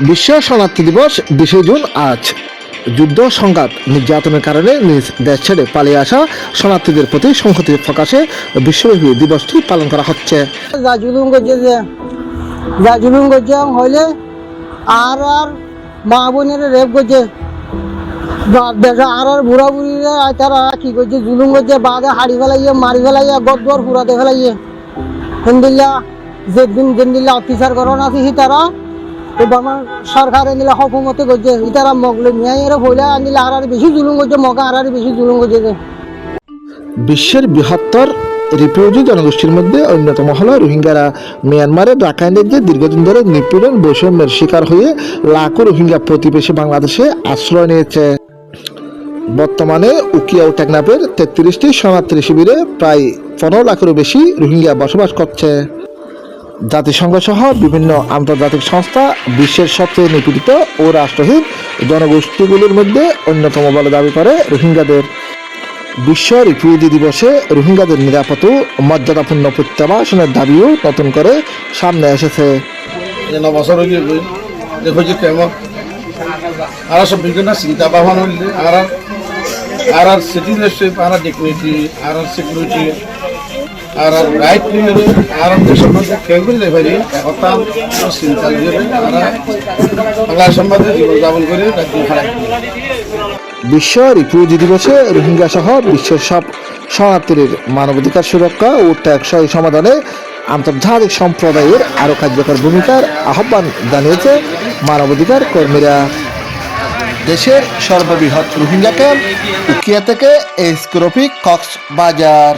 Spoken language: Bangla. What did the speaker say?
বিশ্ব শরণার্থী দিবস 20 জুন আজ। যুদ্ধ সংঘাত নির্যাতনের কারণে নিজ দেশ ছেড়ে পালিয়ে আসা শরণার্থীদের প্রতি সংহতি প্রকাশে বিশ্বব্যাপী দিবসটি পালন করা হচ্ছে। জুলুম করছে হইলে আর মা বোনের রেপ করছে, আর বুড়া বুড়িরা তারা কি করছে, জুলুম করছে, বাদে হাড়ি ফেলাইয়ে মারি ফেলাইয়ে গদ্দর ফুরাতে ফেলাইয়ে হিন্দিল্লা যেদিন অত্যাচার করোনা আছে তারা সরকার এনিলা হকুমতে করছে ইতারা মগলে নিয়ে হইলে আনিলে আর বেশি জুলুম করছে, মগা আর বেশি জুলুম করছে। বিশ্বের বৃহত্তর রিফিউজি জনগোষ্ঠীর মধ্যে অন্যতম হল রোহিঙ্গারা। মিয়ানমারের রাখাইনের যে দীর্ঘদিন ধরে নিপীড়ন বৈষম্যের শিকার হয়ে লাখো রোহিঙ্গা প্রতিবেশী বাংলাদেশে আশ্রয় নিয়েছে। বর্তমানে উকিয়া ও টেকনাফের 33টি শরণার্থী শিবিরে প্রায় 15 লাখেরও বেশি রোহিঙ্গা বসবাস করছে। জাতিসংঘ সহ বিভিন্ন আন্তর্জাতিক সংস্থা বিশ্বের সবচেয়ে নিপীড়িত ও রাষ্ট্রহীন জনগোষ্ঠীগুলির মধ্যে অন্যতম বলে দাবি করে রোহিঙ্গাদের। বিশ্ব রিফিউজি দিবসে রোহিঙ্গাদের নিরাপদ ও মর্যাদাপূর্ণ প্রত্যাবাসনের দাবিও নতুন করে সামনে এসেছে। সব বিভিন্ন চিন্তা ভাবনা আর সিটিজেনশিপ আর ডিগনিটি আর সিকিউরিটি আর রাইট নিয়ে আর দেশের মধ্যে খেয়াল করে পারি একতা চিন্তা নিয়ে বাংলা সম্বন্ধে জীবনযাপন করে রাজ্য খারাপ। বিশ্ব রিফিউজি দিবসে রোহিঙ্গা সহ বিশ্বের সব শরণার্থীর মানবাধিকার সুরক্ষা ও টেকসই সমাধানে আন্তর্জাতিক সম্প্রদায়ের আরও কার্যকর ভূমিকার আহ্বান জানিয়েছে মানবাধিকার কর্মীরা। দেশের সর্ববৃহৎ রোহিঙ্গা ক্যাম্প উকিয়া থেকে কক্সবাজার।